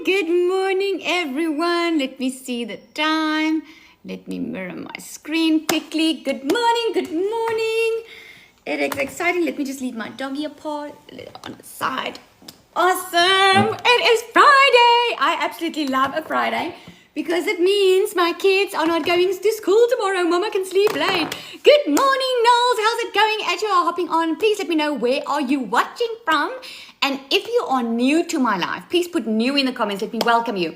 Good morning, everyone. Let me see the time. Let me mirror my screen quickly. Good morning, good morning. It is exciting. Let me just leave my doggy apart on the side. Awesome. It is Friday. I absolutely love a Friday because it means my kids are not going to school tomorrow. Mama can sleep late. Good morning, Knowles. How's it going? As you are hopping on, please let me know where are you watching from. And if you are new to my life, please put new in the comments. Let me welcome you.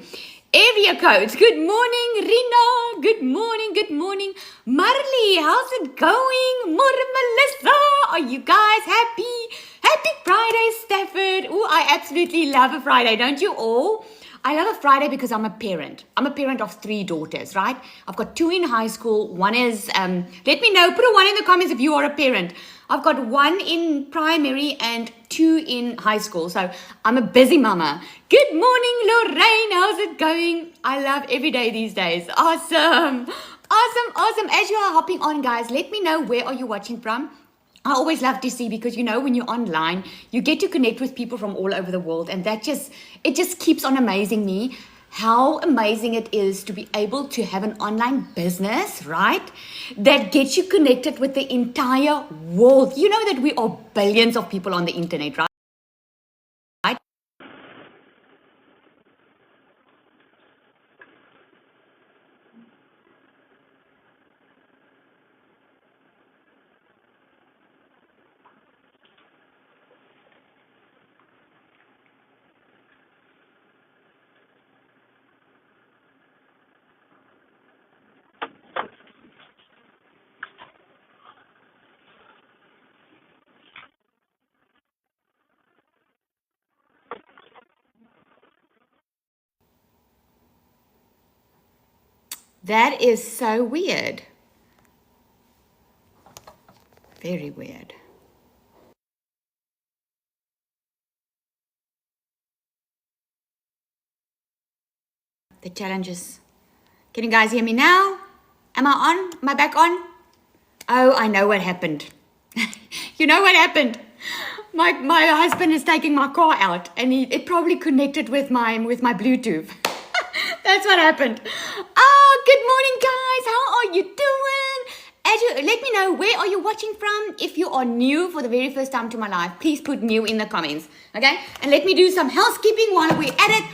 Area codes. Good morning, Rina. Good morning, good morning. Marley, how's it going? Melissa, are you guys happy? Happy Friday, Stafford. Oh, I absolutely love a Friday, don't you all? I love a Friday because I'm a parent. I'm a parent of 3 daughters, right? I've got 2 in high school. One is, let me know, put a 1 in the comments if you are a parent. I've got 1 in primary and 2 in high school. So I'm a busy mama. Good morning, Lorraine. How's it going? I love every day these days. Awesome. Awesome, awesome. As you are hopping on, guys, let me know where are you watching from. I always love to see, because you know when you're online you get to connect with people from all over the world, and it just keeps on amazing me how amazing it is to be able to have an online business, right, that gets you connected with the entire world. You know that we are billions of people on the internet, right? That is so weird. Very weird. The challenges. Can you guys hear me now? Am I on? Am I back on? Oh, I know what happened. You know what happened? My husband is taking my car out, and it probably connected with my Bluetooth. That's what happened. Oh, good morning, guys. How are you doing? Let me know where are you watching from. If you are new for the very first time to my life, please put new in the comments. Okay? And let me do some housekeeping while we're at it.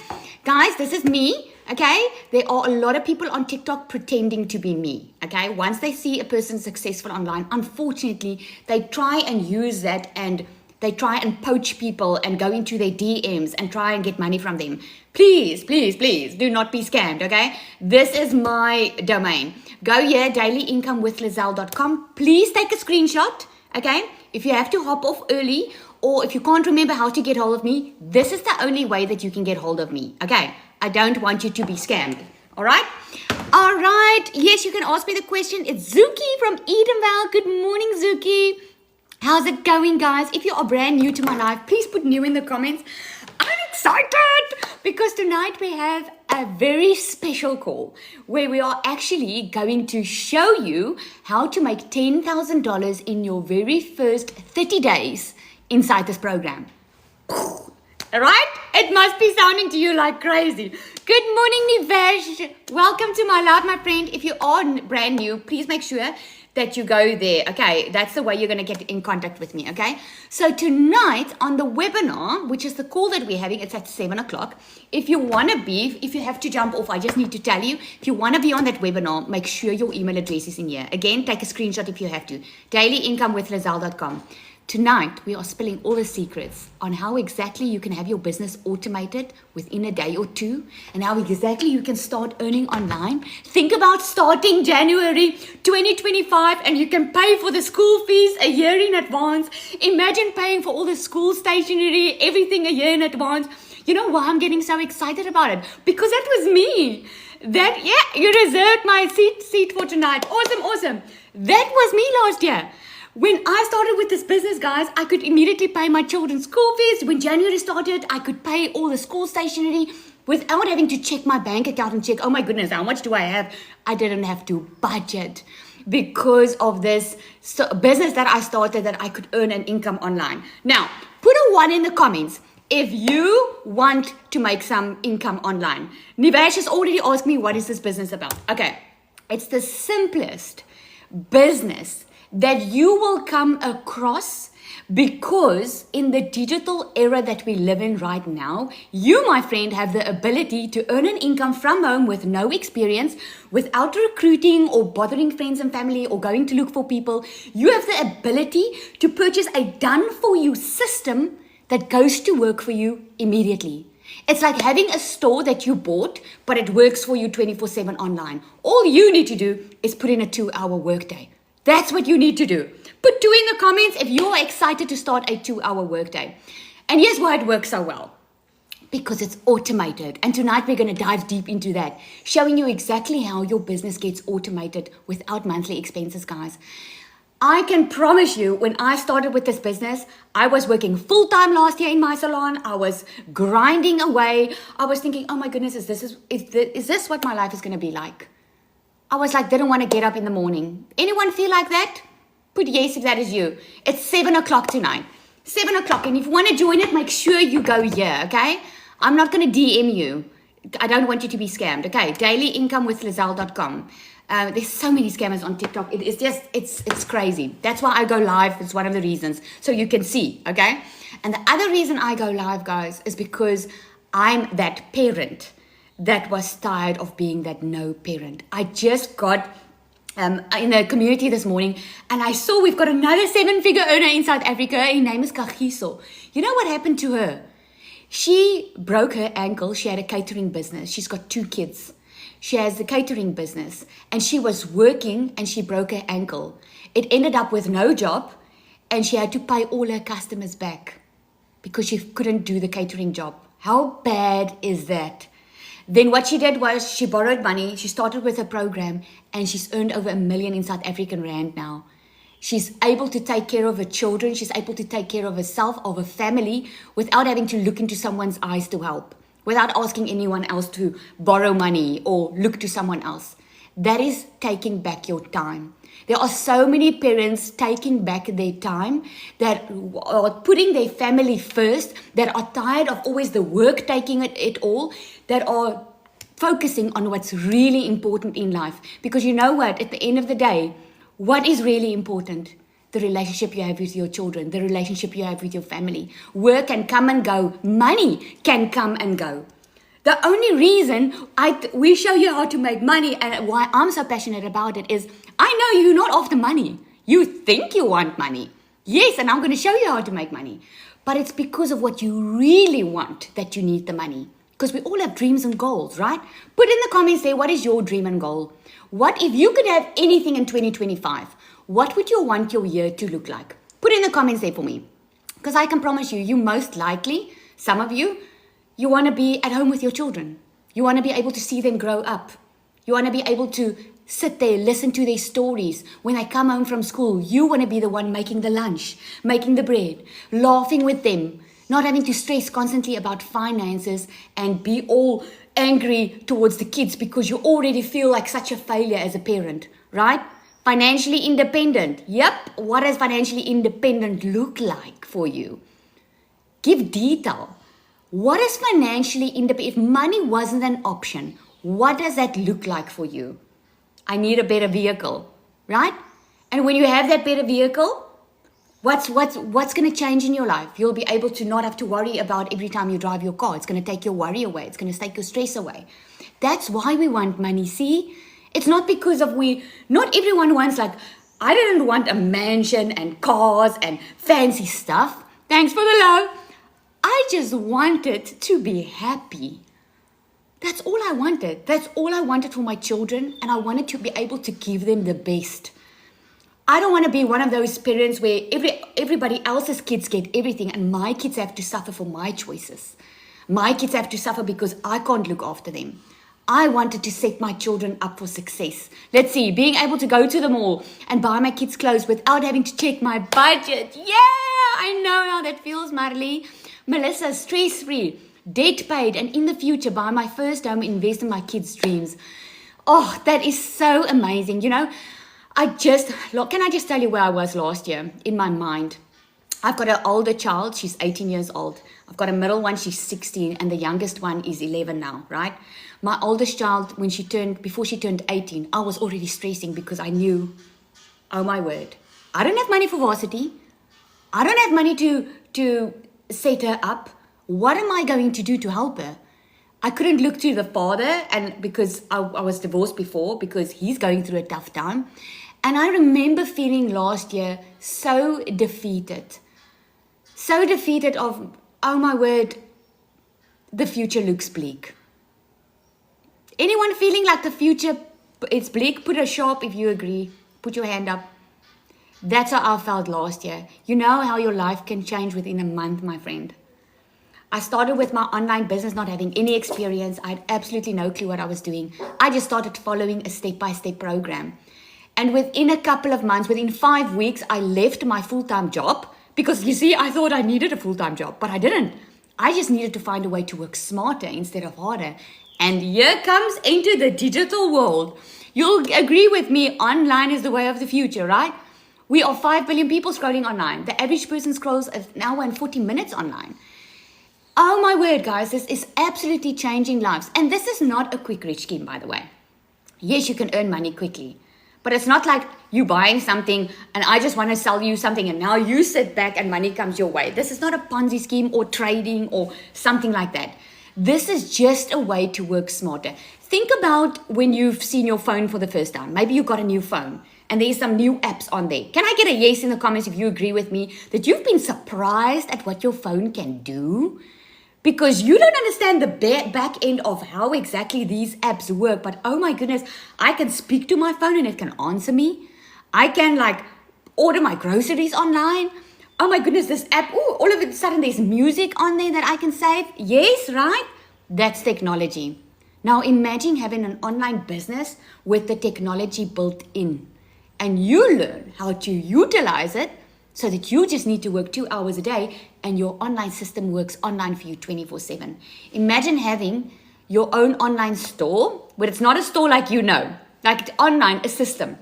Guys, this is me. Okay, there are a lot of people on TikTok pretending to be me. Okay, once they see a person successful online, unfortunately, they try and use that, and they try and poach people and go into their DMs and try and get money from them. Please, please, please do not be scammed. Okay, this is my domain. Go here, dailyIncomeWithLizelle.com. Please take a screenshot. Okay, if you have to hop off early, or if you can't remember how to get hold of me, this is the only way that you can get hold of me. Okay, I don't want you to be scammed. All right? All right. Yes, you can ask me the question. It's Zuki from Edenvale. Good morning, Zuki. How's it going, guys? If you are brand new to my life, please put new in the comments. I'm excited because tonight we have a very special call where we are actually going to show you how to make $10,000 in your very first 30 days inside this program. Right? It must be sounding to you like crazy. Good morning, Nivesh. Welcome to my live, my friend. If you are brand new, please make sure that you go there. Okay, that's the way you're going to get in contact with me. Okay, so tonight on the webinar, which is the call that we're having, it's at 7 o'clock. If you have to jump off, I just need to tell you, if you want to be on that webinar, make sure your email address is in here. Again, take a screenshot if you have to. dailyIncomeWithLizelle.com. Tonight, we are spilling all the secrets on how exactly you can have your business automated within a day or 2, and how exactly you can start earning online. Think about starting January 2025 and you can pay for the school fees a year in advance. Imagine paying for all the school stationery, everything a year in advance. You know why I'm getting so excited about it? Because that was me. You reserved my seat for tonight. Awesome, awesome. That was me last year. When I started with this business, guys, I could immediately pay my children's school fees. When January started, I could pay all the school stationery without having to check my bank account and check, oh my goodness, how much do I have? I didn't have to budget because of this business that I started, that I could earn an income online. Now, put a 1 in the comments if you want to make some income online. Nivesh has already asked me, what is this business about? Okay, it's the simplest business that you will come across, because in the digital era that we live in right now, you, my friend, have the ability to earn an income from home with no experience, without recruiting or bothering friends and family or going to look for people. You have the ability to purchase a done-for-you system that goes to work for you immediately. It's like having a store that you bought, but it works for you 24/7 online. All you need to do is put in a 2-hour workday. That's what you need to do. Put 2 in the comments if you're excited to start a 2-hour workday. And here's why it works so well. Because it's automated. And tonight we're going to dive deep into that, showing you exactly how your business gets automated without monthly expenses, guys. I can promise you, when I started with this business, I was working full-time last year in my salon. I was grinding away. I was thinking, oh my goodness, is this what my life is going to be like? I was like, didn't want to get up in the morning. Anyone feel like that? Put yes if that is you. It's 7 o'clock tonight. 7 o'clock. And if you want to join it, make sure you go here, okay? I'm not going to DM you. I don't want you to be scammed, okay? DailyIncomeWithLizelle.com. There's so many scammers on TikTok. It's just, it's crazy. That's why I go live. It's one of the reasons. So you can see, okay? And the other reason I go live, guys, is because I'm that parent that was tired of being that no parent. I just got in the community this morning, and I saw we've got another 7-figure earner in South Africa. Her name is Kagiso. You know what happened to her? She broke her ankle. She had a catering business. She's got 2 kids. She has the catering business, and she was working and she broke her ankle. It ended up with no job, and she had to pay all her customers back because she couldn't do the catering job. How bad is that? Then what she did was she borrowed money. She started with a program, and she's earned over $1 million in South African rand now. She's able to take care of her children. She's able to take care of herself, of her family, without having to look into someone's eyes to help, without asking anyone else to borrow money or look to someone else. That is taking back your time. There are so many parents taking back their time, that are putting their family first, that are tired of always the work taking it all, that are focusing on what's really important in life. Because you know what? At the end of the day, what is really important? The relationship you have with your children, the relationship you have with your family. Work can come and go. Money can come and go. The only reason we show you how to make money, and why I'm so passionate about it, is I know you're not after money. You think you want money. Yes, and I'm going to show you how to make money. But it's because of what you really want that you need the money. Because we all have dreams and goals, right? Put in the comments there, what is your dream and goal? What if you could have anything in 2025? What would you want your year to look like? Put in the comments there for me. Because I can promise you, you most likely, some of you want to be at home with your children. You want to be able to see them grow up. You want to be able to sit there, listen to their stories. When they come home from school, you want to be the one making the lunch, making the bread, laughing with them, not having to stress constantly about finances and be all angry towards the kids because you already feel like such a failure as a parent, right? Financially independent. Yep. What does financially independent look like for you? Give detail. What is financially independent? If money wasn't an option, what does that look like for you? I need a better vehicle, right? And when you have that better vehicle, what's going to change in your life? You'll be able to not have to worry about every time you drive your car. It's going to take your worry away. It's going to take your stress away. That's why we want money. See, it's not because of not everyone wants, like, I didn't want a mansion and cars and fancy stuff. Thanks for the love. I just wanted to be happy. That's all I wanted. That's all I wanted for my children, and I wanted to be able to give them the best. I don't want to be one of those parents where everybody else's kids get everything and my kids have to suffer for my choices. My kids have to suffer because I can't look after them. I wanted to set my children up for success. Let's see, being able to go to the mall and buy my kids clothes without having to check my budget. Yeah, I know how that feels, Marley. Melissa, stress-free, debt paid, and in the future buy my first home, invest in my kids' dreams. Oh, that is so amazing. You know, can I just tell you where I was last year in my mind? I've got an older child, she's 18 years old. I've got a middle one, she's 16, and the youngest one is 11 now, right? My oldest child, before she turned 18, I was already stressing because I knew, oh my word, I don't have money for varsity. I don't have money to set her up. What am I going to do to help her? I couldn't look to the father, and because I was divorced before, because he's going through a tough time. And I remember feeling last year so defeated of, oh my word, the future looks bleak. Anyone feeling like the future, it's bleak? Put a sharp if you agree. Put your hand up. That's how I felt last year. You know how your life can change within a month, my friend. I started with my online business not having any experience. I had absolutely no clue what I was doing. I just started following a step-by-step program. And within a couple of months, within 5 weeks, I left my full-time job because, you see, I thought I needed a full-time job, but I didn't. I just needed to find a way to work smarter instead of harder. And here comes into the digital world. You'll agree with me, online is the way of the future, right? We are 5 billion people scrolling online. The average person scrolls an hour and 40 minutes online. Oh my word, guys, this is absolutely changing lives. And this is not a quick rich scheme, by the way. Yes, you can earn money quickly. But it's not like you buying something and I just want to sell you something and now you sit back and money comes your way. This is not a Ponzi scheme or trading or something like that. This is just a way to work smarter. Think about when you've seen your phone for the first time. Maybe you got a new phone and there's some new apps on there. Can I get a yes in the comments if you agree with me that you've been surprised at what your phone can do? Because you don't understand the back end of how exactly these apps work. But oh my goodness, I can speak to my phone and it can answer me. I can order my groceries online. Oh my goodness, this app, all of a sudden there's music on there that I can save. Yes, right? That's technology. Now imagine having an online business with the technology built in. And you learn how to utilize it so that you just need to work 2 hours a day and your online system works online for you 24/7. Imagine having your own online store, but it's not a store like like online, a system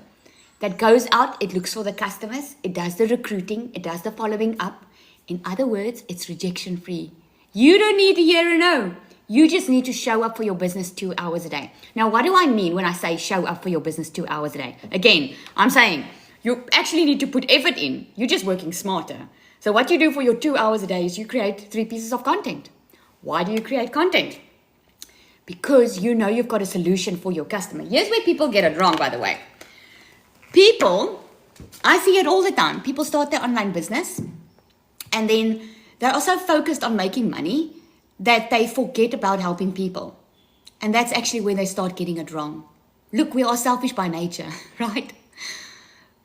that goes out, it looks for the customers, it does the recruiting, it does the following up. In other words, it's rejection free. You don't need to hear a no. You just need to show up for your business 2 hours a day. Now, what do I mean when I say show up for your business 2 hours a day? Again, I'm saying you actually need to put effort in. You're just working smarter. So what you do for your 2 hours a day is you create 3 pieces of content. Why do you create content? Because you know you've got a solution for your customer. Here's where people get it wrong, by the way. People, I see it all the time. People start their online business and then they're also focused on making money that they forget about helping people. And that's actually where they start getting it wrong. Look, we are selfish by nature, right?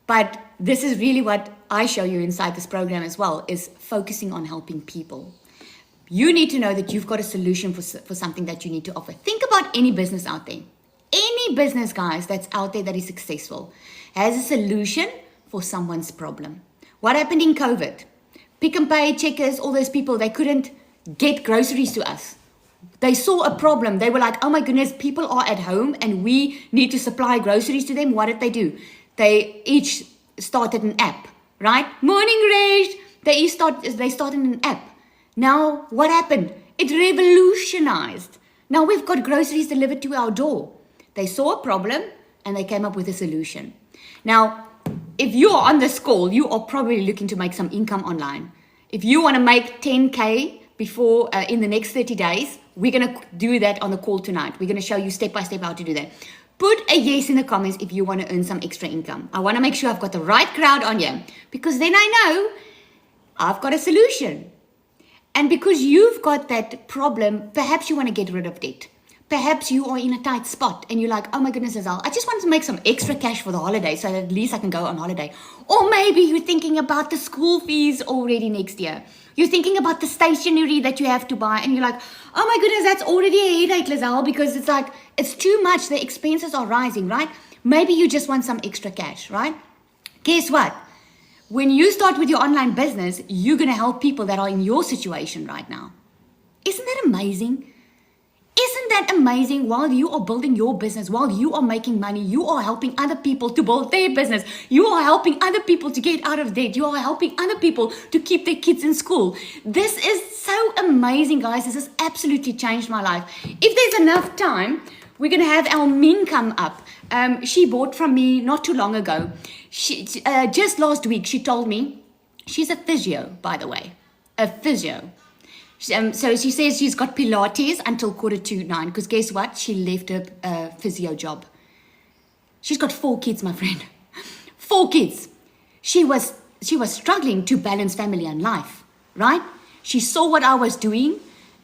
But this is really what I show you inside this program as well, is focusing on helping people. You need to know that you've got a solution for something that you need to offer. Think about any business out there. Any business, guys, that's out there that is successful has a solution for someone's problem. What happened in COVID? Pick and Pay, Checkers, all those people, they couldn't get groceries to us. They saw a problem. They were like, oh my goodness, people are at home and we need to supply groceries to them. What did they do? They each started an app, right? Morning, Rage. They started an app. Now, what happened? It revolutionized. Now we've got groceries delivered to our door. They saw a problem and they came up with a solution. Now, if you are on this call, you are probably looking to make some income online. If you want to make 10K before in the next 30 days, we're going to do that on the call tonight. We're going to show you step by step how to do that. Put a yes in the comments if you want to earn some extra income. I want to make sure I've got the right crowd on here because then I know I've got a solution. And because you've got that problem, perhaps you want to get rid of debt. Perhaps you are in a tight spot and you're like, oh my goodness, Azal, I just want to make some extra cash for the holiday so that at least I can go on holiday. Or maybe you're thinking about the school fees already next year. You're thinking about the stationery that you have to buy and you're like, oh my goodness, that's already a headache, Lizelle, because it's like, it's too much. The expenses are rising, right? Maybe you just want some extra cash, right? Guess what? When you start with your online business, you're going to help people that are in your situation right now. Isn't that amazing? Isn't that amazing? While you are building your business, while you are making money, you are helping other people to build their business. You are helping other people to get out of debt. You are helping other people to keep their kids in school. This is so amazing, guys. This has absolutely changed my life. If there's enough time, we're going to have our Min come up. She bought from me not too long ago. Just last week, she told me, she's a physio, by the way, a physio. So she says she's got Pilates until 8:45, because guess what? She left her physio job. She's got 4 kids, my friend. 4 kids. She was struggling to balance family and life, right? She saw what I was doing,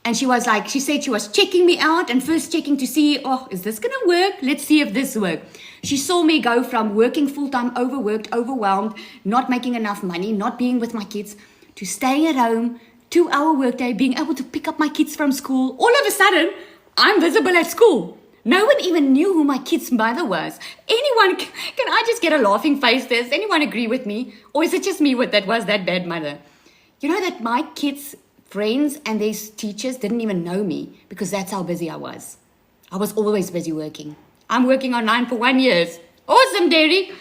and she said she was checking me out and first checking to see, is this going to work? Let's see if this works. She saw me go from working full-time, overworked, overwhelmed, not making enough money, not being with my kids, to staying at home, 2-hour workday, being able to pick up my kids from school. All of a sudden, I'm visible at school. No one even knew who my kid's mother was. Anyone, can I just get a laughing face? Does anyone agree with me? Or is it just me that was that bad mother? You know that my kids' friends and their teachers didn't even know me because that's how busy I was. I was always busy working. I'm working online for 1 year. Awesome, Derry.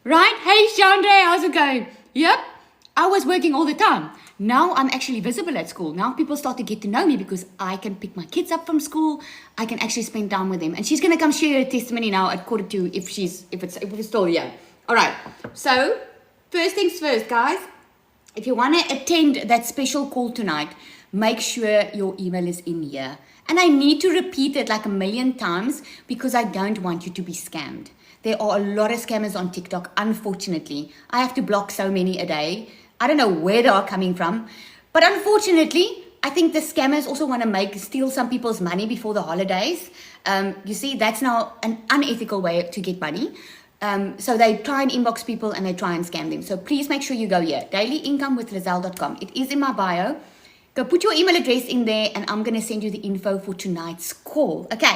Right? Hey, Chandra, how's it going? Yep. I was working all the time. Now I'm actually visible at school. Now people start to get to know me because I can pick my kids up from school. I can actually spend time with them. And she's going to come share her testimony now at 2:45 if it's still here. All right. So first things first, guys. If you want to attend that special call tonight, make sure your email is in here. And I need to repeat it like 1,000,000 times because I don't want you to be scammed. There are a lot of scammers on TikTok, unfortunately. I have to block so many a day. I don't know where they are coming from. But unfortunately, I think the scammers also want to steal some people's money before the holidays. You see, that's now an unethical way to get money. So they try and inbox people and they try and scam them. So please make sure you go here, dailyinkomewithlizelle.com. It is in my bio. Go put your email address in there and I'm going to send you the info for tonight's call. Okay.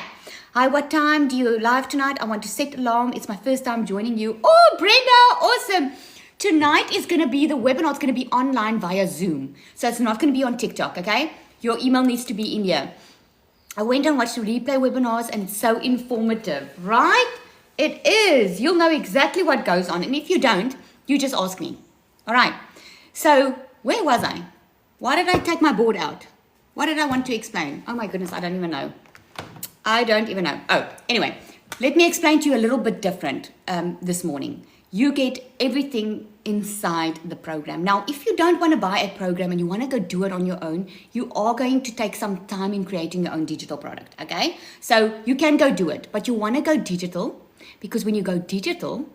Hi, what time do you live tonight? I want to set alarm. It's my first time joining you. Oh, Brenda, awesome. Tonight is going to be the webinar. It's going to be online via Zoom. So it's not going to be on TikTok, okay? Your email needs to be in here. I went and watched the replay webinars and it's so informative, right? It is. You'll know exactly what goes on. And if you don't, you just ask me. All right. So where was I? Why did I take my board out? What did I want to explain? Oh my goodness, I don't even know. I don't even know. Oh, anyway, let me explain to you a little bit different this morning. You get everything inside the program. Now, if you don't want to buy a program and you want to go do it on your own, you are going to take some time in creating your own digital product, okay? So you can go do it, but you want to go digital because when you go digital,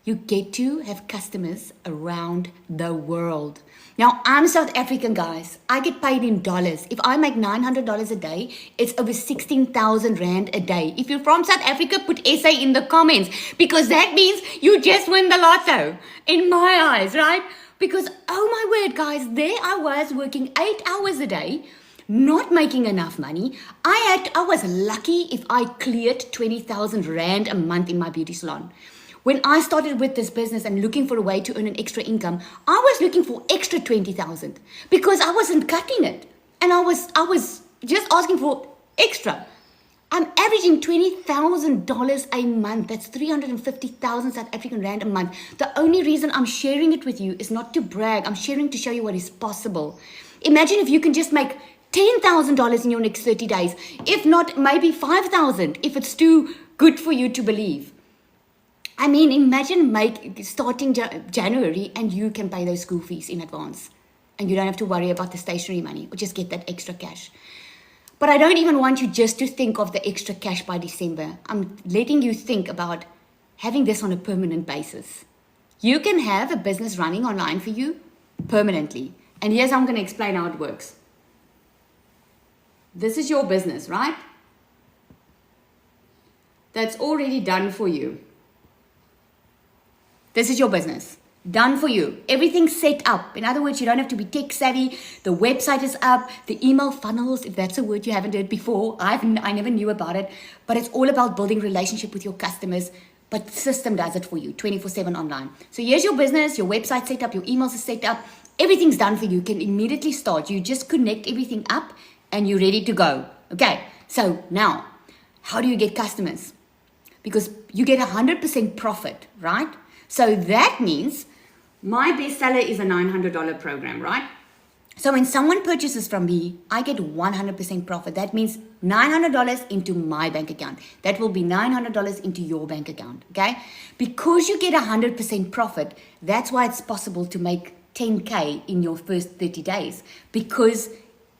you get to have customers around the world. Now, I'm South African, guys. I get paid in dollars. If I make $900 a day, it's over 16,000 Rand a day. If you're from South Africa, put SA in the comments because that means you just win the lotto in my eyes, right? Because, oh my word, guys, there I was working 8 hours a day, not making enough money. I was lucky if I cleared 20,000 Rand a month in my beauty salon. When I started with this business and looking for a way to earn an extra income, I was looking for extra 20,000 because I wasn't cutting it. And I was just asking for extra. I'm averaging $20,000 a month. That's 350,000 South African Rand a month. The only reason I'm sharing it with you is not to brag. I'm sharing to show you what is possible. Imagine if you can just make $10,000 in your next 30 days. If not, maybe 5,000 if it's too good for you to believe. I mean, imagine starting January and you can pay those school fees in advance. And you don't have to worry about the stationery money or just get that extra cash. But I don't even want you just to think of the extra cash by December. I'm letting you think about having this on a permanent basis. You can have a business running online for you permanently. And here's how I'm going to explain how it works. This is your business, right? That's already done for you. This is your business. Done for you. Everything's set up. In other words, you don't have to be tech savvy. The website is up. The email funnels, if that's a word you haven't heard before, I never knew about it. But it's all about building relationship with your customers. But the system does it for you 24/7 online. So here's your business, your website set up, your emails are set up. Everything's done for you. You can immediately start. You just connect everything up and you're ready to go. Okay. So now, how do you get customers? Because you get 100% profit, right? So that means my bestseller is a $900 program, right? So when someone purchases from me, I get 100% profit. That means $900 into my bank account. That will be $900 into your bank account, okay? Because you get 100% profit, that's why it's possible to make 10K in your first 30 days, because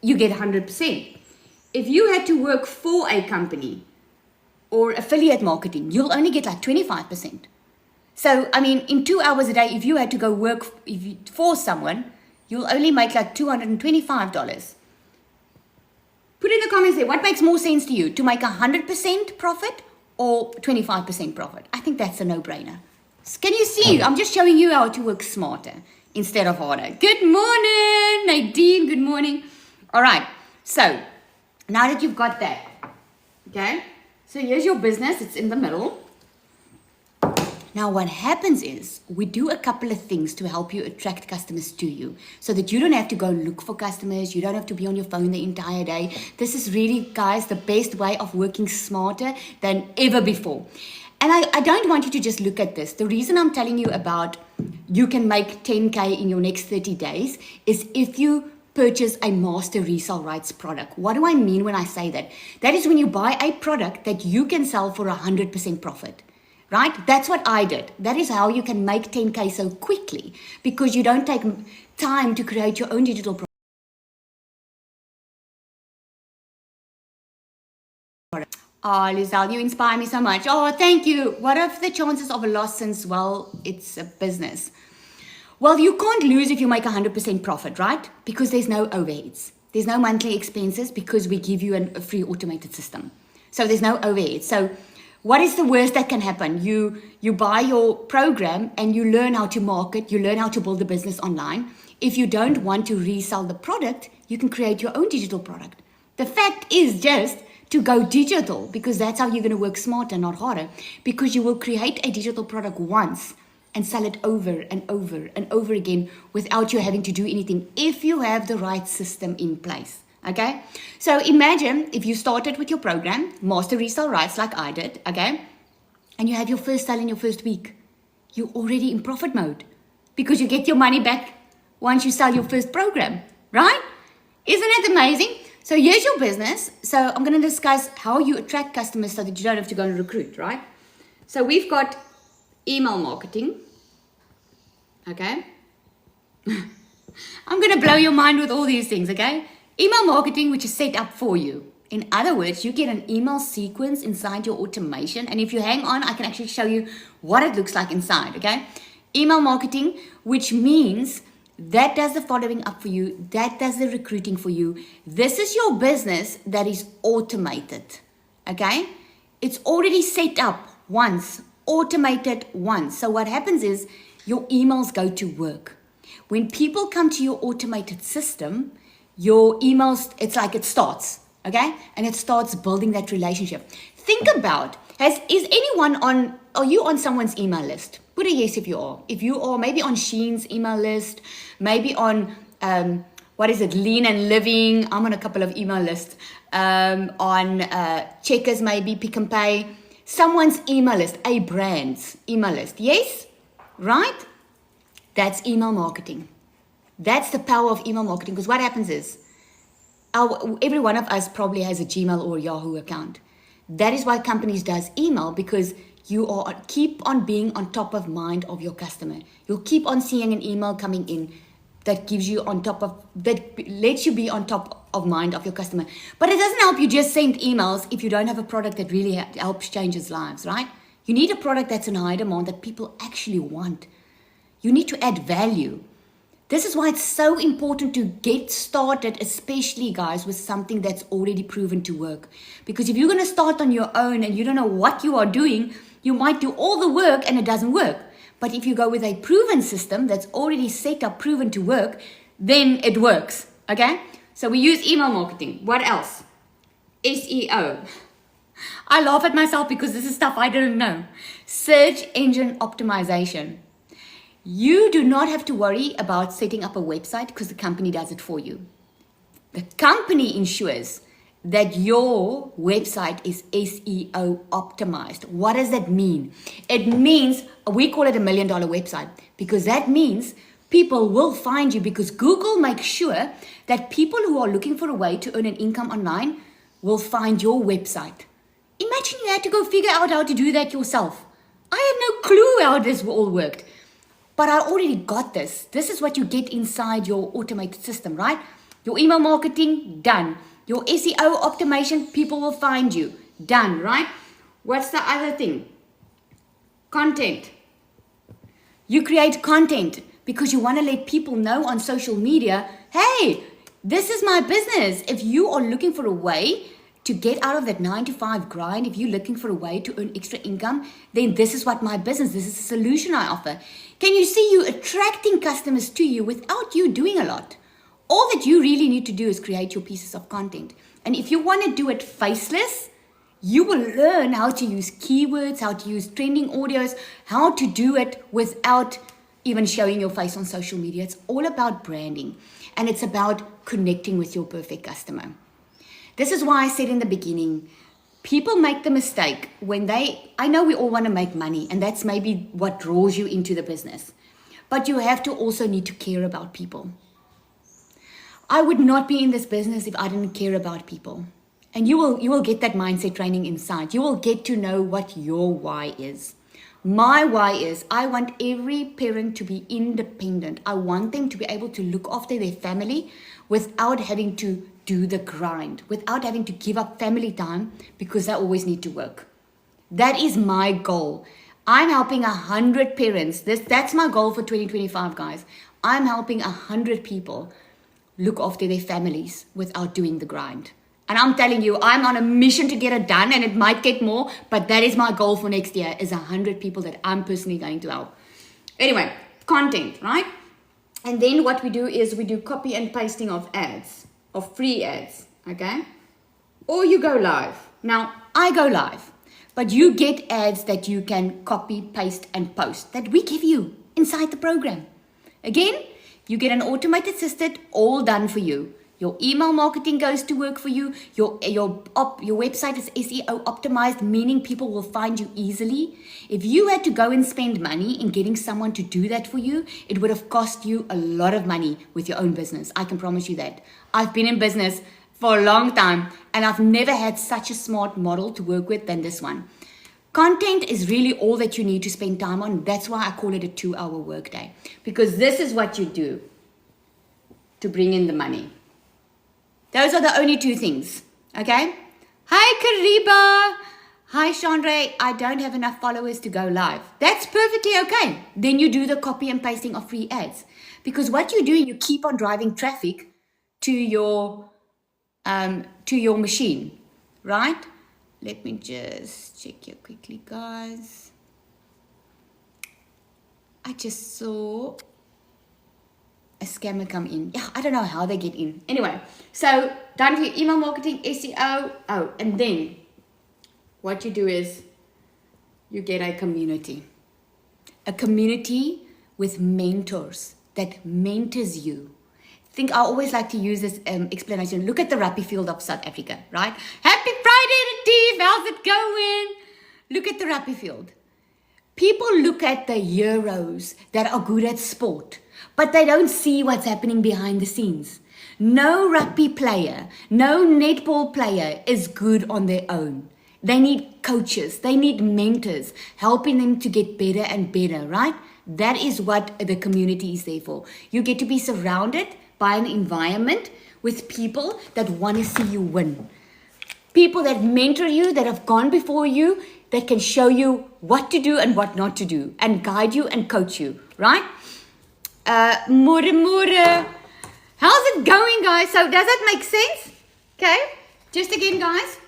you get 100%. If you had to work for a company or affiliate marketing, you'll only get like 25%. So, I mean, in 2 hours a day, if you had to go work for someone, you'll only make like $225. Put in the comments there, what makes more sense to you? To make 100% profit or 25% profit? I think that's a no-brainer. Can you see? I'm just showing you how to work smarter instead of harder. Good morning, Nadine. Good morning. All right. So, now that you've got that, okay? So here's your business. It's in the middle. Now what happens is we do a couple of things to help you attract customers to you so that you don't have to go look for customers. You don't have to be on your phone the entire day. This is really, guys, the best way of working smarter than ever before. And I don't want you to just look at this. The reason I'm telling you about you can make 10K in your next 30 days is if you purchase a master resale rights product. What do I mean when I say that? That is when you buy a product that you can sell for 100% profit. Right? That's what I did. That is how you can make 10K so quickly, because you don't take time to create your own digital product. Oh, Lizelle, you inspire me so much. Oh, thank you. What are the chances of a loss since, well, it's a business? Well, you can't lose if you make 100% profit, right? Because there's no overheads. There's no monthly expenses because we give you a free automated system. So there's no overheads. So what is the worst that can happen? You buy your program and you learn how to market, you learn how to build a business online. If you don't want to resell the product, you can create your own digital product. The fact is just to go digital, because that's how you're going to work smarter, not harder, because you will create a digital product once and sell it over and over and over again without you having to do anything if you have the right system in place. Okay, so imagine if you started with your program, Master Resale Rights, like I did, okay, and you have your first sale in your first week. You're already in profit mode because you get your money back once you sell your first program, right? Isn't it amazing? So here's your business. So I'm going to discuss how you attract customers so that you don't have to go and recruit, right? So we've got email marketing, okay? I'm going to blow your mind with all these things, okay? Email marketing, which is set up for you. In other words, you get an email sequence inside your automation. And if you hang on, I can actually show you what it looks like inside, okay? Email marketing, which means that does the following up for you. That does the recruiting for you. This is your business that is automated, okay? It's already set up once, automated once. So what happens is your emails go to work. When people come to your automated system, your emails, it's like it starts, okay? And it starts building that relationship. Think about, are you on someone's email list? Put a yes if you are. If you are, maybe on Shein's email list, maybe on, Lean and Living. I'm on a couple of email lists. On Checkers, maybe, Pick and Pay. Someone's email list, a brand's email list. Yes? Right? That's email marketing. That's the power of email marketing, because what happens is every one of us probably has a Gmail or Yahoo account. That is why companies does email, because you keep on being on top of mind of your customer. You'll keep on seeing an email coming in that lets you be on top of mind of your customer. But it doesn't help you just send emails if you don't have a product that really helps change his lives, right? You need a product that's in high demand that people actually want. You need to add value. This is why it's so important to get started, especially, guys, with something that's already proven to work. Because if you're going to start on your own and you don't know what you are doing, you might do all the work and it doesn't work. But if you go with a proven system that's already set up, proven to work, then it works, okay? So we use email marketing. What else? SEO. I laugh at myself because this is stuff I didn't know. Search engine optimization. You do not have to worry about setting up a website because the company does it for you. The company ensures that your website is SEO optimized. What does that mean? It means, we call it $1 million website, because that means people will find you, because Google makes sure that people who are looking for a way to earn an income online will find your website. Imagine you had to go figure out how to do that yourself. I had no clue how this all worked. But I already got this. This is what you get inside your automated system, right? Your email marketing, done. Your SEO optimization, people will find you, done, right? What's the other thing? Content. You create content because you want to let people know on social media, hey, this is my business. If you are looking for a way to get out of that 9-to-5 grind, if you're looking for a way to earn extra income, then this is what my business, this is the solution I offer. Can you see you attracting customers to you without you doing a lot? All that you really need to do is create your pieces of content. And if you want to do it faceless, you will learn how to use keywords, how to use trending audios, how to do it without even showing your face on social media. It's all about branding, and it's about connecting with your perfect customer. This is why I said in the beginning, people make the mistake when I know we all want to make money, and that's maybe what draws you into the business. But you have to also need to care about people. I would not be in this business if I didn't care about people. And you will get that mindset training inside. You will get to know what your why is. My why is I want every parent to be independent. I want them to be able to look after their family without having to do the grind, without having to give up family time because they always need to work. That is my goal. I'm helping 100 parents. That's my goal for 2025, guys. I'm helping 100 people look after their families without doing the grind. And I'm telling you, I'm on a mission to get it done, and it might get more, but that is my goal for next year, is 100 people that I'm personally going to help. Anyway, content, right? And then what we do is we do copy and pasting of ads, of free ads, okay? Or you go live. Now, I go live, but you get ads that you can copy, paste, and post that we give you inside the program. Again, you get an automated assistant, all done for you. Your email marketing goes to work for you. Your website is SEO optimized, meaning people will find you easily. If you had to go and spend money in getting someone to do that for you, it would have cost you a lot of money with your own business. I can promise you that. I've been in business for a long time, and I've never had such a smart model to work with than this one. Content is really all that you need to spend time on. That's why I call it a 2-hour workday, because this is what you do to bring in the money. Those are the only 2 things, okay? Hi, Kariba. Hi, Chandra. I don't have enough followers to go live. That's perfectly okay. Then you do the copy and pasting of free ads. Because what you do, you keep on driving traffic to your machine, right? Let me just check here quickly, guys. I just saw a scammer come in. Yeah, I don't know how they get in. Anyway, so done for your email marketing, SEO. Oh, and then what you do is you get a community. A community with mentors that mentors you. I always like to use this explanation. Look at the rugby field of South Africa, right? Happy Friday, Retief. How's it going? Look at the rugby field. People look at the heroes that are good at sport, but they don't see what's happening behind the scenes. No rugby player, no netball player is good on their own. They need coaches, they need mentors, helping them to get better and better, right? That is what the community is there for. You get to be surrounded by an environment with people that want to see you win. People that mentor you, that have gone before you, that can show you what to do and what not to do, and guide you and coach you, right? Mure. How's it going, guys? So does that make sense? Okay, just again, guys,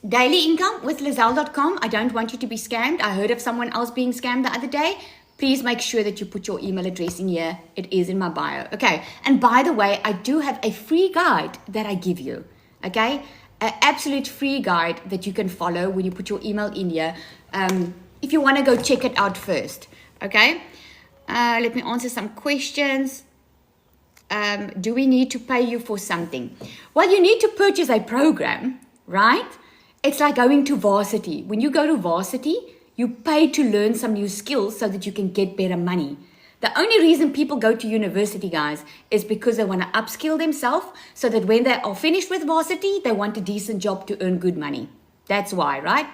daily income with Lizelle.com. I don't want you to be scammed. I heard of someone else being scammed the other day. Please make sure that you put your email address in here. It is in my bio. Okay, and by the way, I do have a free guide that I give you. Okay, an absolute free guide that you can follow when you put your email in here. If you want to go check it out first. Okay, let me answer some questions. do we need to pay you for something? Well, you need to purchase a program, right? It's like going to varsity. When you go to varsity, you pay to learn some new skills so that you can get better money. The only reason people go to university, guys, is because they want to upskill themselves so that when they are finished with varsity, they want a decent job to earn good money. That's why, right?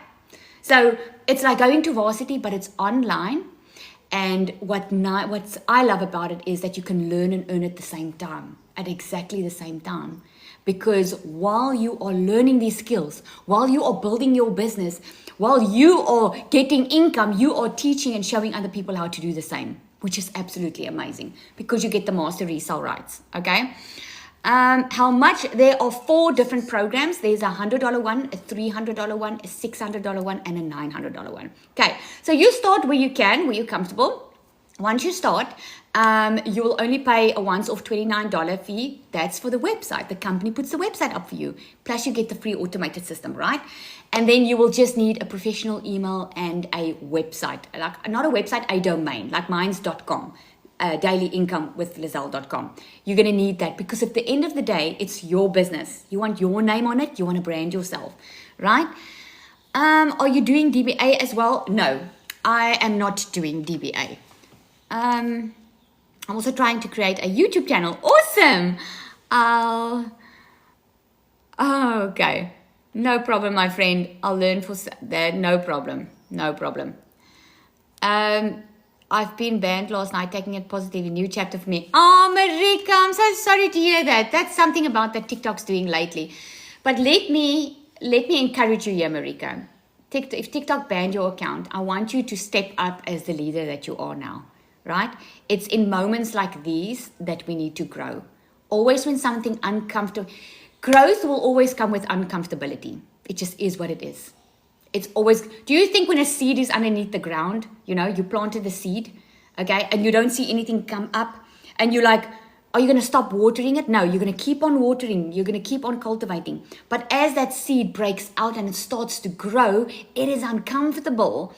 So it's like going to varsity, but it's online. And what I love about it is that you can learn and earn at the same time, at exactly the same time. Because while you are learning these skills, while you are building your business, while you are getting income, you are teaching and showing other people how to do the same, which is absolutely amazing because you get the master resale rights, okay? How much? There are 4 different programs. There's a $100 one, a $300 one, a $600 one, and a $900 one. Okay, so you start where you can, where you're comfortable. Once you start, you will only pay a once-off $29 fee. That's for the website. The company puts the website up for you. Plus, you get the free automated system, right? And then you will just need a professional email and a website. Like not a website, a domain, like mine's.com. dailyincomewithlizelle.com. You're going to need that because at the end of the day, it's your business. You want your name on it. You want to brand yourself, right? Are you doing DBA as well? No, I am not doing DBA. I'm also trying to create a YouTube channel. Awesome. Okay. No problem, my friend. I'll learn for that. No problem. No problem. I've been banned last night, taking it positively. New chapter for me. Oh, Marika, I'm so sorry to hear that. That's something about that TikTok's doing lately. But let me encourage you here, Marika. If TikTok banned your account, I want you to step up as the leader that you are now, right? It's in moments like these that we need to grow. Always when something uncomfortable, growth will always come with uncomfortability. It just is what it is. It's always, do you think when a seed is underneath the ground, you know, you planted the seed, okay, and you don't see anything come up, and you're like, are you going to stop watering it? No, you're going to keep on watering. You're going to keep on cultivating. But as that seed breaks out and it starts to grow, it is uncomfortable.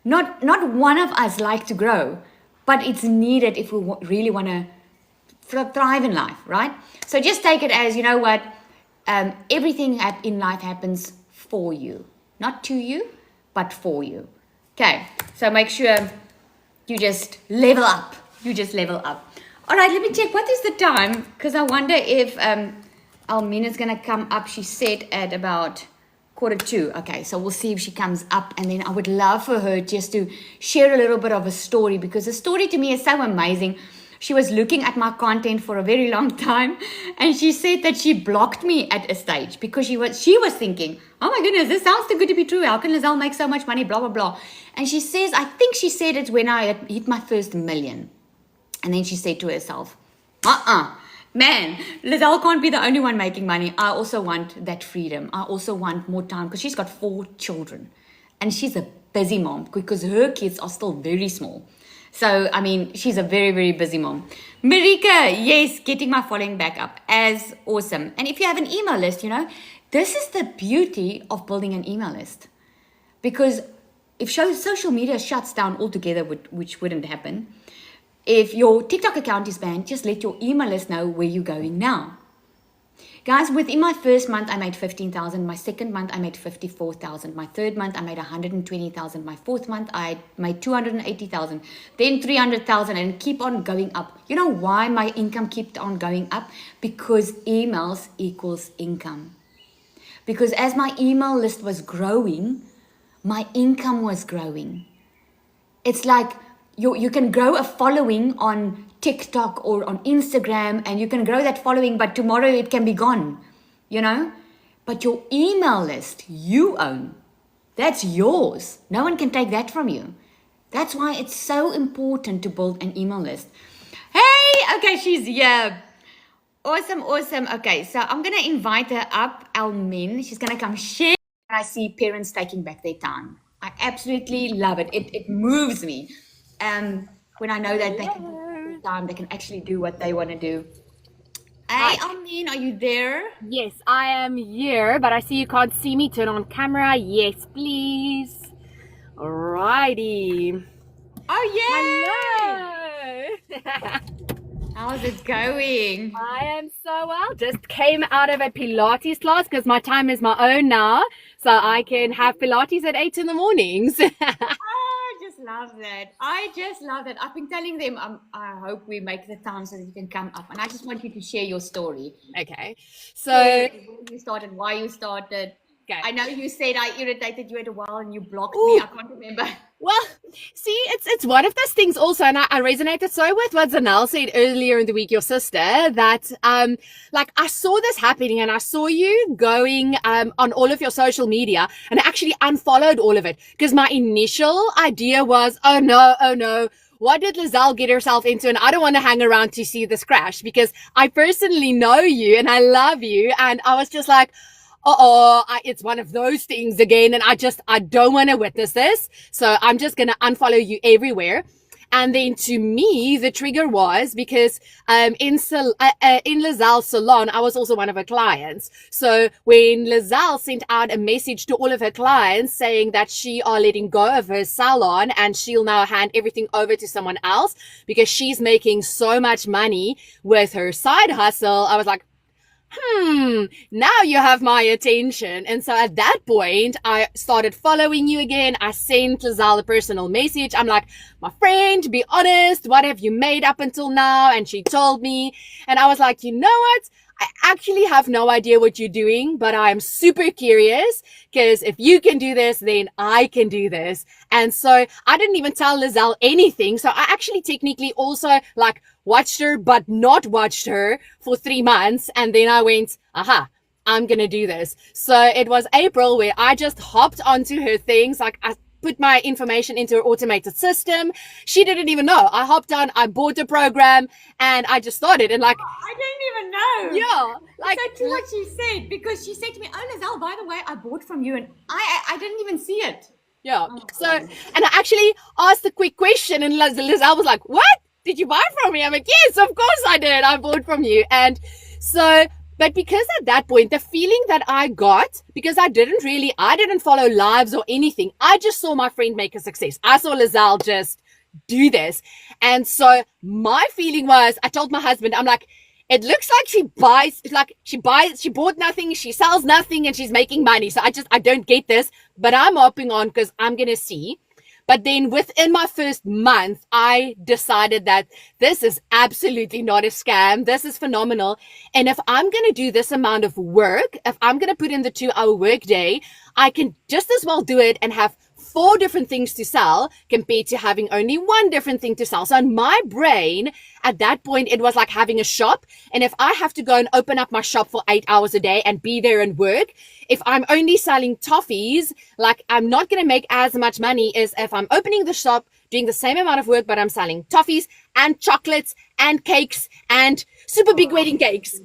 Not one of us like to grow, but it's needed if we really want to thrive in life, right? So just take it as, you know what, everything in life happens for you. Not to you, but for you. Okay, so make sure you just level up. You just level up. All right, let me check. What is the time? Because I wonder if Almina's going to come up. She said at about 1:45. Okay, so we'll see if she comes up. And then I would love for her just to share a little bit of a story, because the story to me is so amazing. She was looking at my content for a very long time, and she said that she blocked me at a stage because she was thinking, oh my goodness, this sounds too good to be true. How can Lizelle make so much money? Blah, blah, blah. And she says, I think she said it when I had hit my first million. And then she said to herself, man, Lizelle can't be the only one making money. I also want that freedom. I also want more time, because she's got 4 children. And she's a busy mom because her kids are still very small. So, I mean, she's a very, very busy mom. Marika, yes, getting my following back up. As awesome. And if you have an email list, you know, this is the beauty of building an email list. Because if social media shuts down altogether, which wouldn't happen, if your TikTok account is banned, just let your email list know where you're going now. Guys, within my first month, I made 15,000. My second month, I made 54,000. My third month, I made 120,000. My fourth month, I made 280,000. Then 300,000, and keep on going up. You know why my income kept on going up? Because emails equals income. Because as my email list was growing, my income was growing. It's like you can grow a following on TikTok or on Instagram, and you can grow that following, but tomorrow it can be gone, you know? But your email list, you own. That's yours. No one can take that from you. That's why it's so important to build an email list. Hey, okay, she's here. Awesome, awesome. Okay, so I'm going to invite her up, Almin. She's going to come share. I see parents taking back their time. I absolutely love it. It moves me. When I know that they can take time, they can actually do what they want to do. Hey, Almin, are you there? Yes, I am here, but I see you can't see me. Turn on camera. Yes, please. Alrighty. Oh, yeah. Hello. How's it going? I am so well. Just came out of a Pilates class because my time is my own now. So I can have Pilates at 8 in the mornings. I just love that. I just love that. I've been telling them I hope we make the time so that you can come up. And I just want you to share your story. Okay. Share So, where you started, why you started. okay. I know you said I irritated you at a while and you blocked me. Ooh. I can't remember. Well, see, it's one of those things also, and I resonated so with what Zanel said earlier in the week, your sister, that like I saw this happening and I saw you going on all of your social media, and I actually unfollowed all of it because my initial idea was, oh no, what did Lizelle get herself into? And I don't want to hang around to see this crash because I personally know you and I love you, and I was just like, it's one of those things again. And I don't want to witness this. So I'm just going to unfollow you everywhere. And then to me, the trigger was because, in Lizelle's salon, I was also one of her clients. So when Lizelle sent out a message to all of her clients saying that she are letting go of her salon and she'll now hand everything over to someone else because she's making so much money with her side hustle, I was like, now you have my attention. And so at that point, I started following you again. I sent Lizelle a personal message. I'm like, my friend, be honest, what have you made up until now? And she told me, and I was like, you know what? I actually have no idea what you're doing, but I'm super curious because if you can do this, then I can do this. And so I didn't even tell Lizelle anything. So I actually technically also like watched her, but not watched her for 3 months. And then I went, I'm going to do this. So it was April where I just hopped onto her things. Like I put my information into her automated system. She didn't even know. I hopped on, I bought the program, and I just started. And like, I didn't even know. yeah, like So to what she said, because she said to me, oh, Lizelle, by the way, I bought from you. And I didn't even see it. yeah. Oh, So, and I actually asked a quick question, and Lizelle was like, what? Did you buy from me? I'm like, yes, of course I did. I bought from you. And so, but because at that point, the feeling that I got, because I didn't follow lives or anything. I just saw my friend make a success. I saw Lizelle just do this. And so my feeling was, I told my husband, I'm like, it looks like she bought nothing, she sells nothing, and she's making money. So I don't get this, but I'm hopping on because I'm going to see. But then within my first month, I decided that this is absolutely not a scam. This is phenomenal. And if I'm going to do this amount of work, if I'm going to put in the 2-hour workday, I can just as well do it and have 4 different things to sell compared to having only 1 different thing to sell. So in my brain, at that point, it was like having a shop. And if I have to go and open up my shop for 8 hours a day and be there and work, if I'm only selling toffees, like I'm not going to make as much money as if I'm opening the shop, doing the same amount of work, but I'm selling toffees and chocolates and cakes and super big wedding cakes.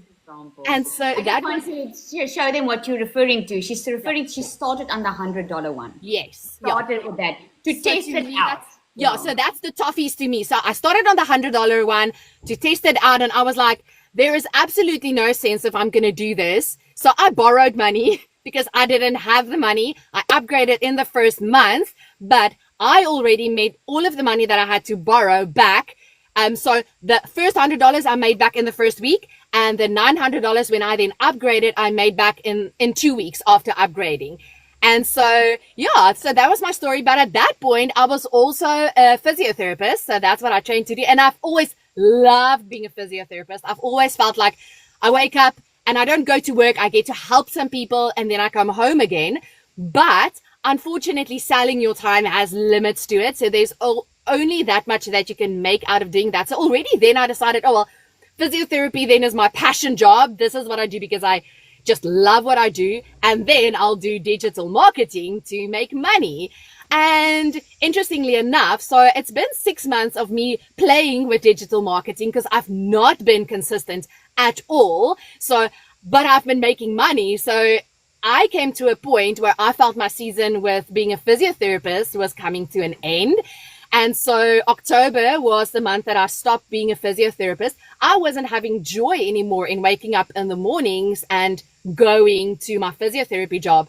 And so that I was, want to show them what you're referring to. She started on the $100 one. yes. Yeah. Started with that to So test to it me, out. so that's the toffees to me. So I started on the $100 one to test it out, and I was like, there is absolutely no sense if I'm going to do this. So I borrowed money because I didn't have the money. I upgraded in the first month, but I already made all of the money that I had to borrow back. So the first $100 I made back in the first week, and the $900 when I then upgraded, I made back in 2 weeks after upgrading. And so, yeah, so that was my story. But at that point, I was also a physiotherapist. So that's what I trained to do. And I've always loved being a physiotherapist. I've always felt like I wake up and I don't go to work. I get to help some people and then I come home again. But unfortunately, selling your time has limits to it. So there's only that much that you can make out of doing that. So already then I decided, oh, well, physiotherapy then is my passion job. This is what I do because I just love what I do. And then I'll do digital marketing to make money. And interestingly enough, so it's been 6 months of me playing with digital marketing because I've not been consistent at all. So, but I've been making money. So I came to a point where I felt my season with being a physiotherapist was coming to an end. And so October was the month that I stopped being a physiotherapist. I wasn't having joy anymore in waking up in the mornings and going to my physiotherapy job.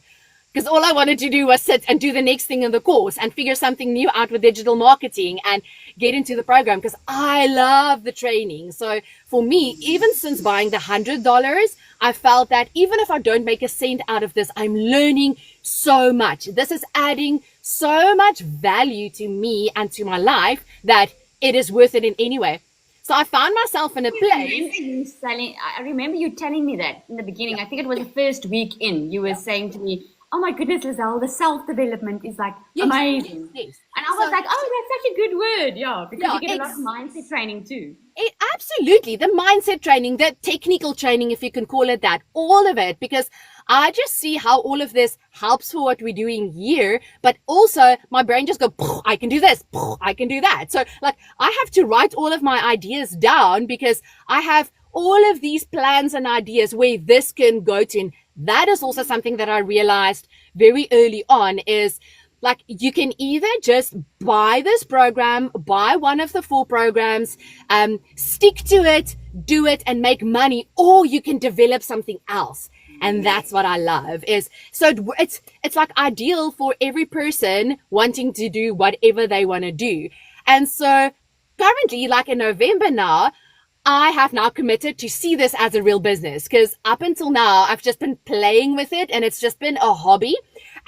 because all I wanted to do was sit and do the next thing in the course and figure something new out with digital marketing and get into the program because I love the training. So for me, even since buying the $100, I felt that even if I don't make a cent out of this, I'm learning so much. This is adding so much value to me and to my life that it is worth it in any way. So I found myself in a place. I remember you telling me that in the beginning. I think it was the first week in. You were saying to me, "Oh my goodness, Lizelle, the self-development is like amazing." Yes. And I was like, "Oh, that's such a good word." Yeah, because you get a lot of exactly. mindset training too. Absolutely. The mindset training, the technical training, if you can call it that, all of it, because I just see how all of this helps for what we're doing here. But also my brain just go, I can do this, I can do that. So like I have to write all of my ideas down because I have all of these plans and ideas where this can go to. And that is also something that I realized very early on is like you can either just buy this program, buy one of the 4 programs, stick to it, do it and make money, or you can develop something else. And that's what I love is, so it's like ideal for every person wanting to do whatever they want to do. And so currently, like in November now, I have now committed to see this as a real business because up until now, I've just been playing with it and it's just been a hobby.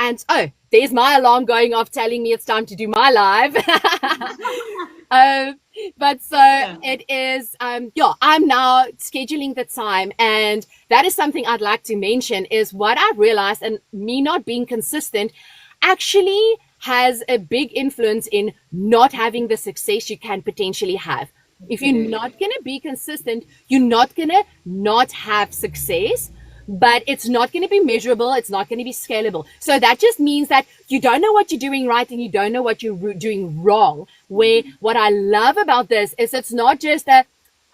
And oh, there's my alarm going off telling me it's time to do my live. But so it is, I'm now scheduling the time. And that is something I'd like to mention is what I've realized and me not being consistent actually has a big influence in not having the success you can potentially have. If you're not going to be consistent, you're not going to not have success, but it's not going to be measurable. It's not going to be scalable. So that just means that you don't know what you're doing right and you don't know what you're doing wrong. Where what I love about this is it's not just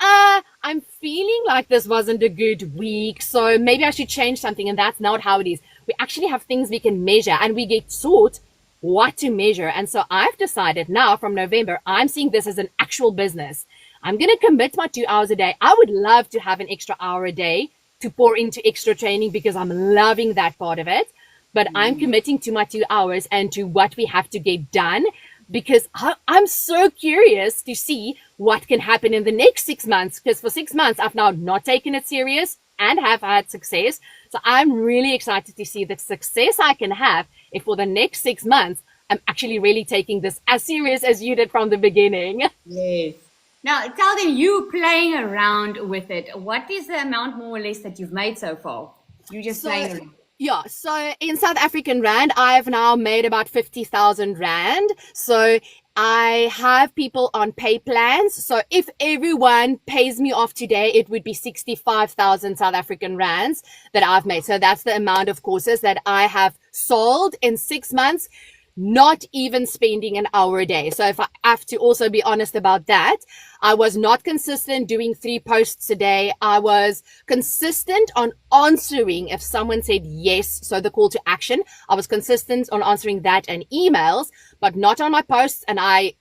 I'm feeling like this wasn't a good week, so maybe I should change something. And that's not how it is. We actually have things we can measure and we get taught what to measure. And so I've decided now from November, I'm seeing this as an actual business. I'm going to commit my 2 hours a day. I would love to have an extra hour a day to pour into extra training because I'm loving that part of it. But I'm committing to my 2 hours and to what we have to get done because I'm so curious to see what can happen in the next 6 months. Because for 6 months, I've now not taken it serious and have had success. So I'm really excited to see the success I can have if for the next 6 months, I'm actually really taking this as serious as you did from the beginning. Yes. Now, tell them you playing around with it. What is the amount more or less that you've made so far? You just playing around. Yeah, so in South African Rand, I've now made about 50,000 Rand. So I have people on pay plans. So if everyone pays me off today, it would be 65,000 South African Rands that I've made. So that's the amount of courses that I have sold in 6 months, not even spending an hour a day. So if I have to also be honest about that, I was not consistent doing 3 posts a day. I was consistent on answering if someone said yes. So the call to action, I was consistent on answering that and emails, but not on my posts. And I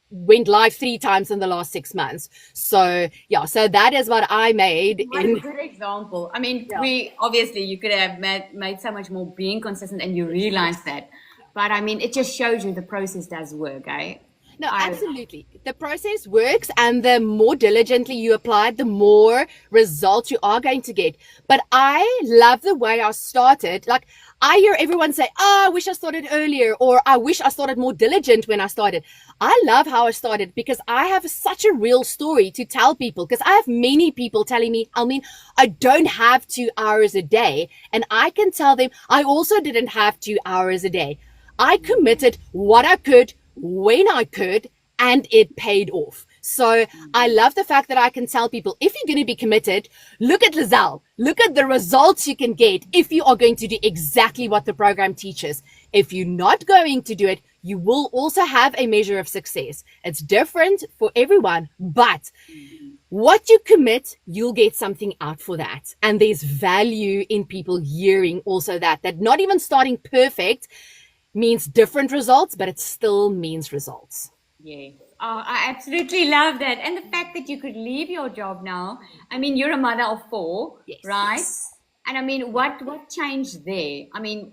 went live 3 times in the last 6 months. So yeah, so that is what I made. What a good example. I mean, we obviously you could have made so much more being consistent and you realize that. But I mean, it just shows you the process does work, eh? No, absolutely. The process works, and the more diligently you apply it, the more results you are going to get. But I love the way I started. Like, I hear everyone say, oh, I wish I started earlier, or I wish I started more diligent when I started. I love how I started because I have such a real story to tell people, because I have many people telling me, I don't have 2 hours a day. And I can tell them, I also didn't have 2 hours a day. I committed what I could when I could, and it paid off. So I love the fact that I can tell people, if you're going to be committed, look at Lizelle. Look at the results you can get if you are going to do exactly what the program teaches. If you're not going to do it, you will also have a measure of success. It's different for everyone, but what you commit, you'll get something out for that. And there's value in people hearing also that not even starting perfect means different results, but it still means results. Yeah. Oh, I absolutely love that. And the fact that you could leave your job now. I mean, you're a mother of 4, Yes, right? yes. And I mean, what changed there? I mean,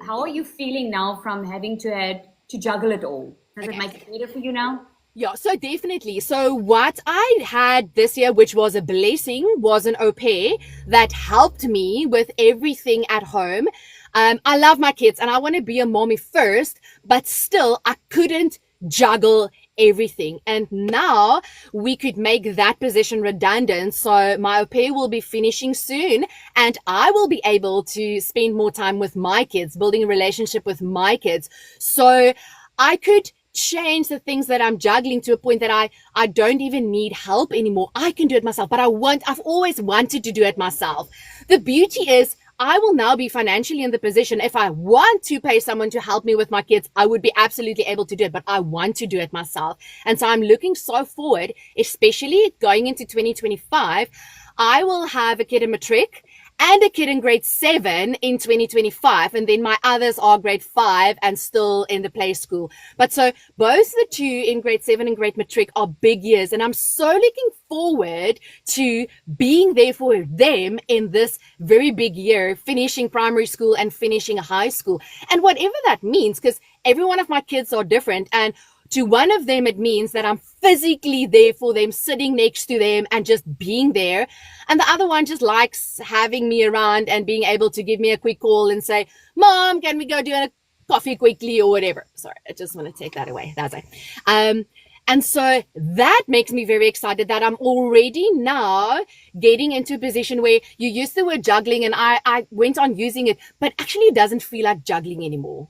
how are you feeling now from having to juggle it all? Does it make it better for you now? Yeah, so definitely. So what I had this year, which was a blessing, was an au pair that helped me with everything at home. I love my kids and I want to be a mommy first, but still I couldn't juggle everything. And now we could make that position redundant. So my au pair will be finishing soon and I will be able to spend more time with my kids, building a relationship with my kids. So I could change the things that I'm juggling to a point that I don't even need help anymore. I can do it myself, but I've always wanted to do it myself. The beauty is I will now be financially in the position. If I want to pay someone to help me with my kids, I would be absolutely able to do it, but I want to do it myself. And so I'm looking so forward, especially going into 2025. I will have a kid in matric and a kid in grade 7 in 2025. And then my others are grade 5 and still in the play school. But so both the two in grade 7 and grade matric are big years. And I'm so looking forward to being there for them in this very big year, finishing primary school and finishing high school. And whatever that means, because every one of my kids are different. And to one of them, it means that I'm physically there for them, sitting next to them and just being there. And the other one just likes having me around and being able to give me a quick call and say, Mom, can we go do a coffee quickly or whatever? Sorry, I just want to take that away. That's it. And so that makes me very excited that I'm already now getting into a position where you used the word juggling and I went on using it, but actually it doesn't feel like juggling anymore.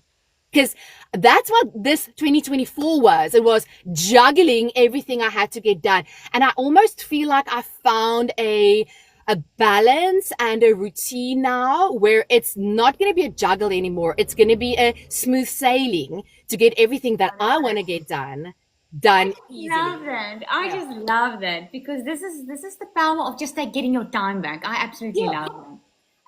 Because that's what this 2024 was. It was juggling everything I had to get done. And I almost feel like I found a balance and a routine now where it's not going to be a juggle anymore. It's going to be a smooth sailing to get everything that I want to get done easily. Love that. I just love that because this is the power of just like getting your time back. I absolutely love that.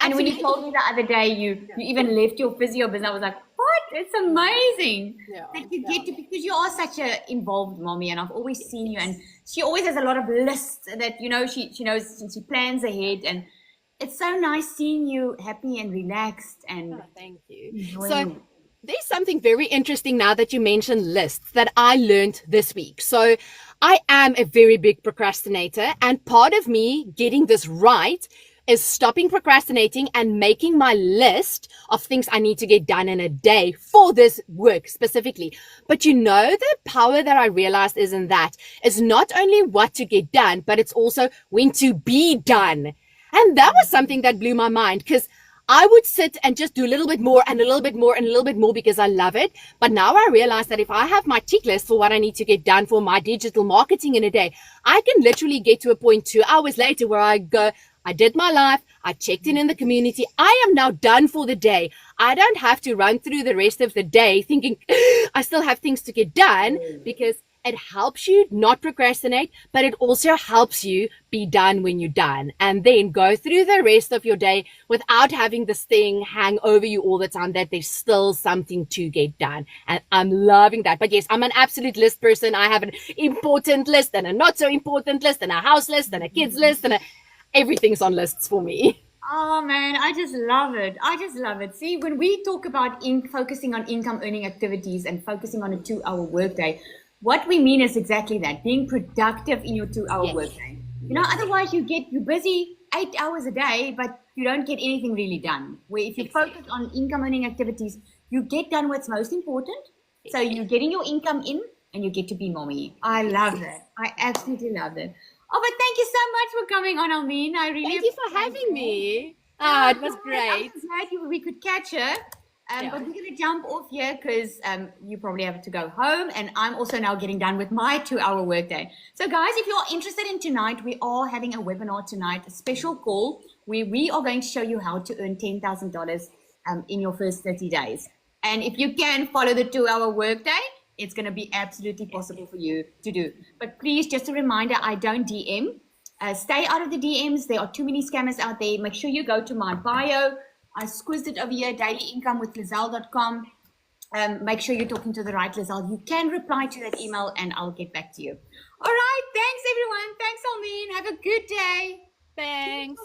And when you told me the other day you even left your physio business, I was like, what? It's amazing that you get to, because you are such a involved mommy and I've always seen you and she always has a lot of lists that, you know, she knows, she plans ahead and it's so nice seeing you happy and relaxed and thank you. enjoying So it. there's something very interesting now that you mentioned lists that I learned this week. So I am a very big procrastinator and part of me getting this right is stopping procrastinating and making my list of things I need to get done in a day for this work specifically. But you know, the power that I realized is in that is not only what to get done, but it's also when to be done. And that was something that blew my mind because I would sit and just do a little bit more and a little bit more and a little bit more because I love it. But now I realize that if I have my tick list for what I need to get done for my digital marketing in a day, I can literally get to a point 2 hours later where I go, I did my life. I checked in the community. I am now done for the day. I don't have to run through the rest of the day thinking I still have things to get done because it helps you not procrastinate, but it also helps you be done when you're done and then go through the rest of your day without having this thing hang over you all the time that there's still something to get done. And I'm loving that. But yes, I'm an absolute list person. I have an important list and a not so important list and a house list and a kids list and everything's on lists for me. Oh man, I just love it. I just love it. See, when we talk about focusing on income earning activities and focusing on a 2-hour workday, what we mean is exactly that, being productive in your 2-hour workday. You know, otherwise you're busy 8 hours a day, but you don't get anything really done. Where if you focus on income earning activities, you get done what's most important. So you're getting your income in and you get to be mommy. I love that. I absolutely love that. Oh, but thank you so much for coming on, Almeen. I really Thank you for having me. It was great. I'm glad we could catch her. But we're going to jump off here because you probably have to go home. And I'm also now getting done with my 2-hour workday. So guys, if you're interested in tonight, we are having a webinar tonight, a special call where we are going to show you how to earn $10,000 in your first 30 days. And if you can follow the 2-hour workday, it's going to be absolutely possible for you to do. But please, just a reminder, I don't DM. Stay out of the DMs. There are too many scammers out there. Make sure you go to my bio. I squeezed it over here, dailyincomewithlizelle.com. Make sure you're talking to the right Lizelle. You can reply to that email and I'll get back to you. All right. Thanks, everyone. Thanks, Almeen. Have a good day. Thanks.